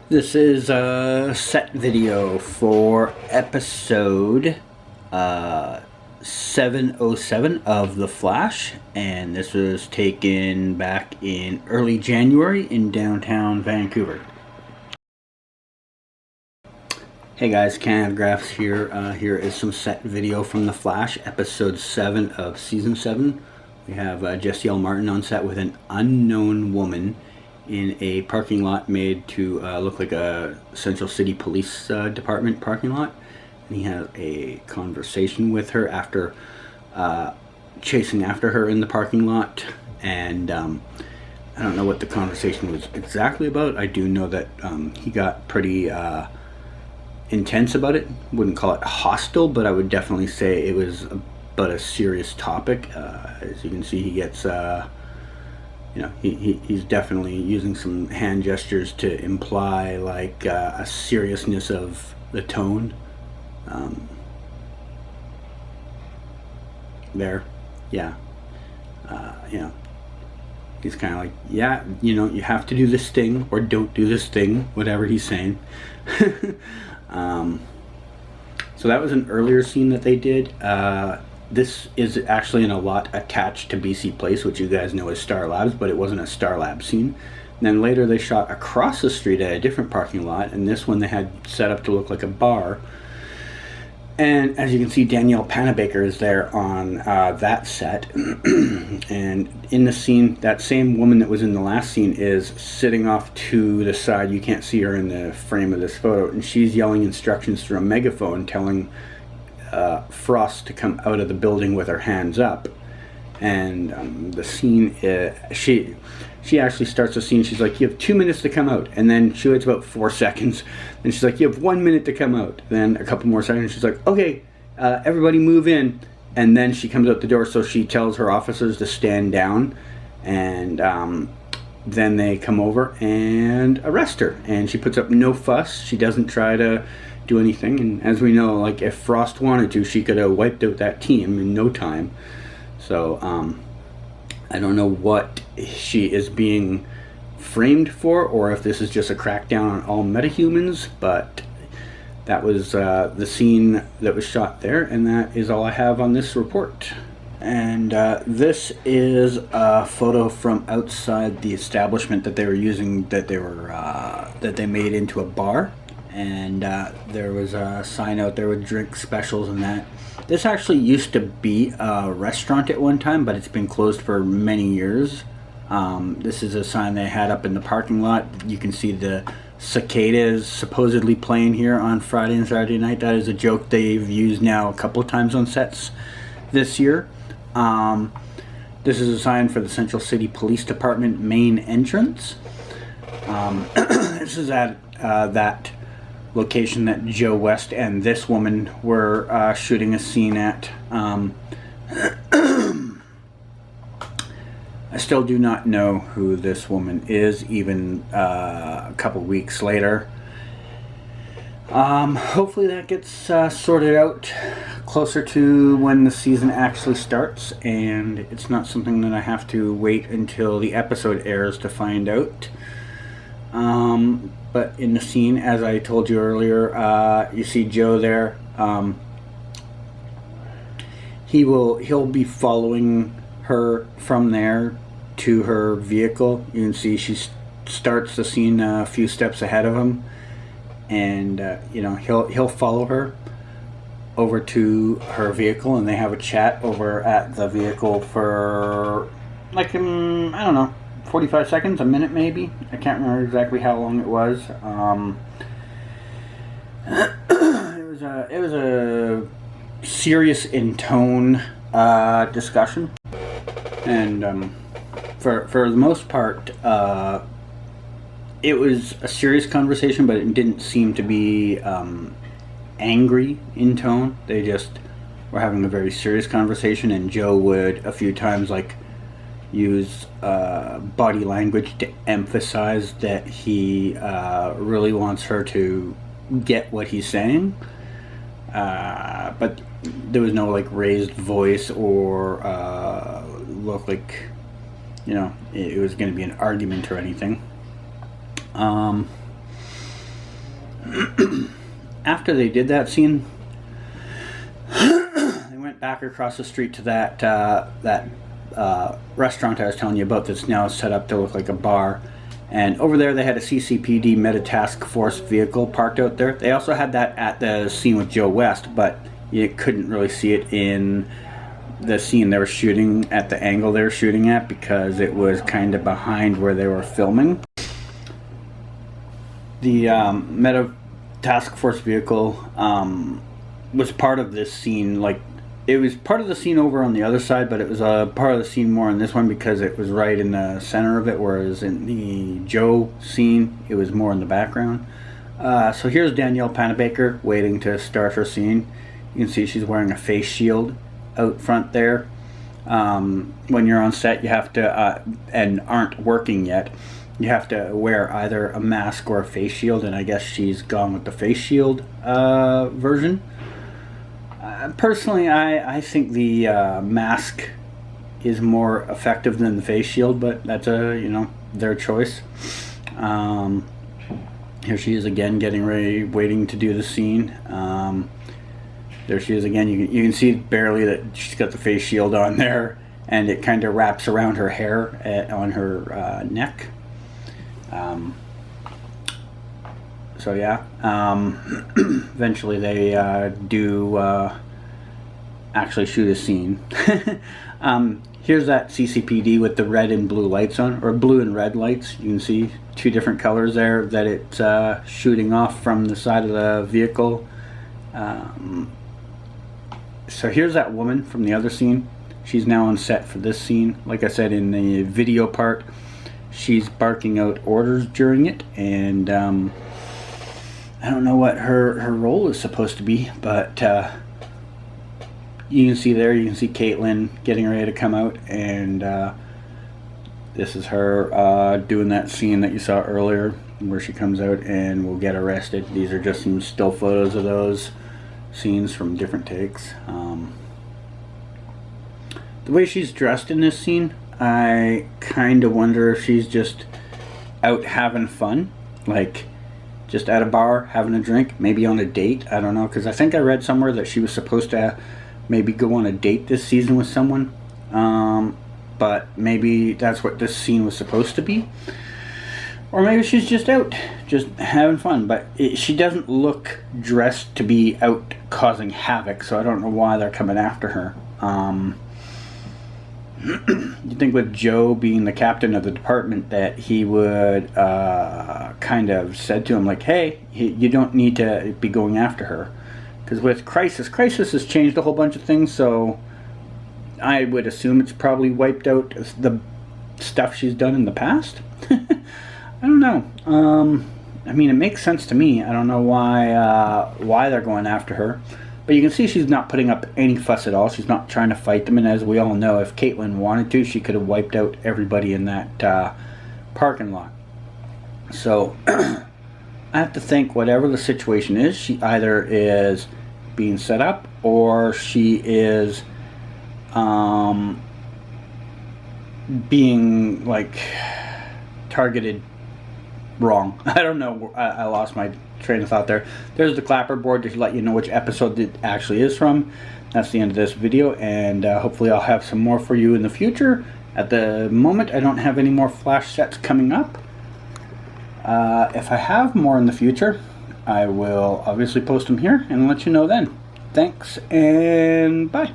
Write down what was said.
This is a set video for episode 707 of The Flash, and this was taken back in early January in downtown Vancouver. Hey guys, Canagraphs here. Here is some set video from The Flash, episode 7 of season 7. We have Jesse L. Martin on set with an unknown woman in a parking lot made to look like a Central City Police Department parking lot. And he has a conversation with her after chasing after her in the parking lot. And I don't know what the conversation was exactly about. I do know that he got pretty intense about it. Wouldn't call it hostile, but I would definitely say it was about a serious topic. As you can see, he gets he's definitely using some hand gestures to imply like a seriousness of the tone. He's kind of like, you have to do this thing or don't do this thing, whatever he's saying. So that was an earlier scene that they did. This is actually in a lot attached to BC Place, which you guys know as Star Labs, but it wasn't a Star Labs scene. And then later they shot across the street at a different parking lot, and this one they had set up to look like a bar. And as you can see, Danielle Panabaker is there on that set. And in the scene, that same woman that was in the last scene is sitting off to the side. You can't see her in the frame of this photo. And she's yelling instructions through a megaphone, telling Frost to come out of the building with her hands up. And the scene, she actually starts the scene. She's like, you have 2 minutes to come out. And then she waits about 4 seconds. And she's like, you have 1 minute to come out. Then a couple more seconds. She's like, okay, everybody move in. And then she comes out the door. So she tells her officers to stand down. And then they come over and arrest her. And she puts up no fuss. She doesn't try to do anything. And as we know, like, if Frost wanted to, she could have wiped out that team in no time. So I don't know what she is being framed for, or if this is just a crackdown on all metahumans, but that was the scene that was shot there, and that is all I have on this report. And this is a photo from outside the establishment that they were using, that they made into a bar. And there was a sign out there with drink specials and that. This actually used to be a restaurant at one time, but it's been closed for many years. This is a sign they had up in the parking lot. You can see the cicadas supposedly playing here on Friday and Saturday night. That is a joke they've used now a couple of times on sets this year. This is a sign for the Central City Police Department main entrance. This is at that location that Joe West and this woman were shooting a scene at. I still do not know who this woman is, even a couple weeks later. Hopefully that gets sorted out closer to when the season actually starts, and it's not something that I have to wait until the episode airs to find out. But in the scene, as I told you earlier, you see Joe there. He'll be following her from there to her vehicle. You can see she starts the scene a few steps ahead of him, and he'll follow her over to her vehicle, and they have a chat over at the vehicle for like I don't know, 45 seconds, a minute maybe. I can't remember exactly how long it was. It was a serious in tone discussion, and for the most part, it was a serious conversation, but it didn't seem to be angry in tone. They just were having a very serious conversation, and Joe would a few times use body language to emphasize that he really wants her to get what he's saying, but there was no raised voice or look like it was going to be an argument or anything. After they did that scene, they went back across the street to that restaurant I was telling you about that's now set up to look like a bar. And over there they had a CCPD Meta Task Force vehicle parked out there. They also had that at the scene with Joe West, but you couldn't really see it in the scene they were shooting at the angle they were shooting at because it was kind of behind where they were filming. The Meta Task Force vehicle was part of this scene. Like, it was part of the scene over on the other side, but it was a part of the scene more in this one because it was right in the center of it, whereas in the Joe scene it was more in the background. So here's Danielle Panabaker waiting to start her scene. You can see she's wearing a face shield out front there. When you're on set, you have to, and aren't working yet, you have to wear either a mask or a face shield, and I guess she's gone with the face shield version. Personally, I think the mask is more effective than the face shield, but that's their choice. Here she is again, getting ready, waiting to do the scene. There she is again. You can see barely that she's got the face shield on there, and it kind of wraps around her hair on her neck. So yeah, eventually they do actually shoot a scene. Here's that CCPD with the red and blue lights on, or blue and red lights. You can see two different colors there that it's shooting off from the side of the vehicle. So here's that woman from the other scene. She's now on set for this scene. Like I said, in the video part, she's barking out orders during it, and I don't know what her role is supposed to be, but you can see Caitlin getting ready to come out, and this is her doing that scene that you saw earlier where she comes out and will get arrested. These are just some still photos of those scenes from different takes. The way she's dressed in this scene, I kind of wonder if she's just out having fun, like just at a bar having a drink, maybe on a date. I don't know, because I think I read somewhere that she was supposed to maybe go on a date this season with someone, but maybe that's what this scene was supposed to be, or maybe she's just out just having fun. But she doesn't look dressed to be out causing havoc, so I don't know why they're coming after her. You think with Joe being the captain of the department that he would kind of said to him like, hey, you don't need to be going after her. Because with Crisis has changed a whole bunch of things, so I would assume it's probably wiped out the stuff she's done in the past. I don't know. I mean, it makes sense to me. I don't know why they're going after her. But you can see she's not putting up any fuss at all. She's not trying to fight them. And as we all know, if Caitlin wanted to, she could have wiped out everybody in that parking lot. So I have to think whatever the situation is, she either is being set up or she is being like targeted wrong. I don't know. I lost my train of thought there. There's the clapperboard to let you know which episode it actually is from. That's the end of this video, and hopefully I'll have some more for you in the future. At the moment, I don't have any more flash sets coming up. If I have more in the future, I will obviously post them here and let you know then. Thanks, and bye.